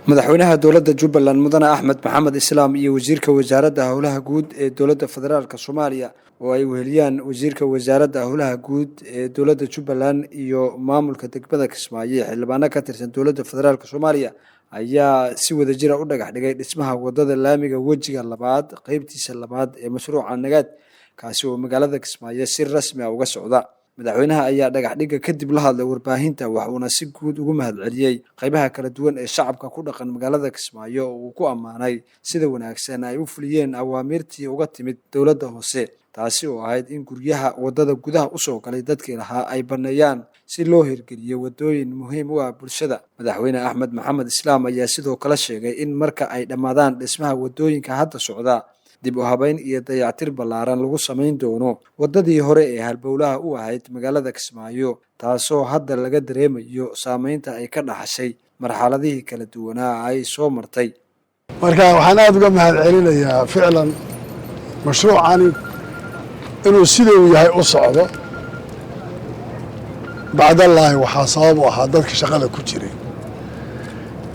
madaxweynaha dowladda Jubbaland Mudane Axmed Maxamed Islaam iyo wasiirka wasaaradda howlaha guud ee dowladda federaalka Soomaaliya oo ay weheliyaan wasiirka wasaaradda howlaha guud ee dowladda Jubbaland iyo maamulka degmada Kismaayo xildhibaano ka tirsan dowladda federaalka Soomaaliya ayaa si wada jir ah u dhagax dhigay dhismaha wadada laamiga wajiga labaad qaybtiisa labaad ee mashruuca nagaad kaasi oo magaalada Kismaayo si rasmi ah uga socda. madaxweynaha ayaa dhagax dhiga kadib la hadlay warbaahinta waxaana si guud ugu mahadceliyay qaybaha kala duwan ee shacabka ku dhaqan magaalada Kismaayo oo uu ku amaanay sida wanaagsan ay u fuliyeen awaamirtii uga timid dowladda hoose taasi oo ahayd in guryaha wadada gudaha u soo galay dadkii lahaa ay baneeyaan si loo hirgeliyo wadooyin muhiim u ah bulshada. madaxweyne Axmed Maxamed Islaam ayaa sidoo kale sheegay in marka ay dhamaadaan dhismaha wadooyinka hadda socda dib u habeyn iyo dayactir ballaaran lagu sameyn doono wadadii hore ee halbowlaha u ahayd magaalada Kismaayo taasoo hadda laga dareemayo saameynta ay ka dhaxashay marxaladihii kala duwanaa ay soo martay. marka waxaan aad uga mahadcelinayaa ficlan mashruucani inuu sidii uu yahay u socdo bacdallaahi waxaa sabab u ahaa dadka shaqada ku jiray.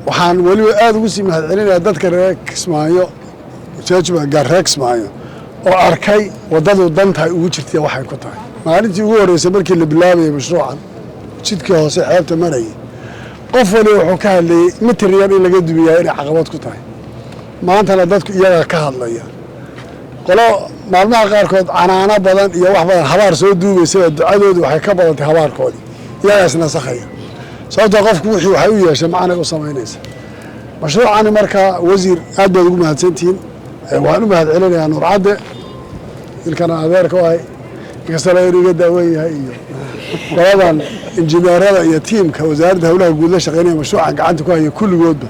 waxaan weliba aad ugu sii mahadcelinayaa dadka reer Kismaayo Kismaayo oo arkay wadadu danta ay ugu jirtay waxay ku tahay. maalintii ugu horeysay markii la bilaabay mashruucan jidka hoose xeebta marayay qof waliba wuxuu ka hadlayay mitiryan in laga dumiyaa inay caqabad ku tahay. maantana dadku iyaga ka hadlaya qolo maalmaha qaarkood canaana badan iyo wax badan habaar soo duubaysay ducadoodu waxay ka badantay habaarkoodii iyagaasna saxaya sababtoo qofku wixii waxay u yeeshay macnay u samaynaysa. mashruucani markaa wasiir aad baad ugu mahadsantihiin. waan u mahadcelinayaa Nuur Cadde ilkana adeerka waay inkastoo la iga daaweyn yahay iyo qoladan injineerada iyo tiimka wasaaradda howlaha guud la shaqeynaya mashruucan gacanta ku haya kulligoodba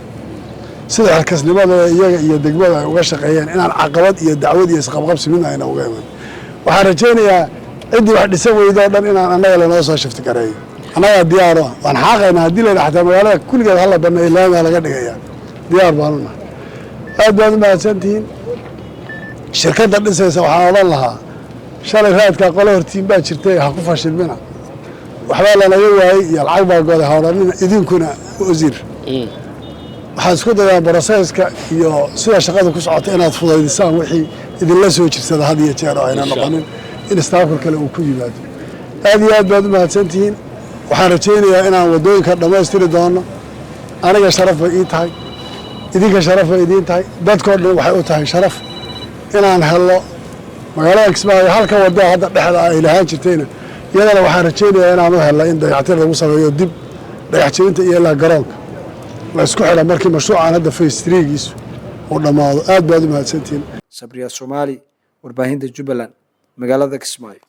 sida xilkasnimadooda iyaga iyo degmada ay uga shaqeeyeen inaan caqabad iyo dacwad iyo isqabqabsi midna ayna uga iman. waxaan rajaynayaa ciddii wax dhisan weydo oo dhan inaan annaga lanoo soo shifti gareeyo. annagaa diyaaro waan xaaqaynaa haddii la xataa magaalada kulligeed hala baneeyo laamiga laga dhigaya diyaar baanu nahay. aad baad u mahadsantihiin. shirkadda dhisaysa waxaan odhan lahaa shalay raadka qolo hortiin baa jirtay ha ku fashilmina waxbaa lanaga waayey iyo lacag baa gooday ha odhanina idinkuna wasiir waxaad isku dayaan broseska iyo sida shaqada ku socota inaad fudaydisaan wixii idinla soo jirsada had iyo jeer oo ayna noqonin in istaafka kale uu ku yimaado. aad iyo aad baad u mahadsantihiin. waxaan rajaynayaa inaan wadooyinka dhammaystiri doono. aniga sharaf bay ii tahay idinka sharaf bay idiin tahay dadkoo dhan waxay u tahay sharaf inaan helno magaalada Kismaayo halka wadada hadda dhexda ay lahaan jirtayna iyadana waxaan rajaynayaa inaan u helno in dayactir lagu sameeyo dib dayactirinta iyo la garoonka la isku xidho markii mashruucan hadda phase 3giisu uu dhamaado. aad baad u mahadsantihiin. Sabriya Soomaali warbaahinta Jubbaland magaalada Kismaayo.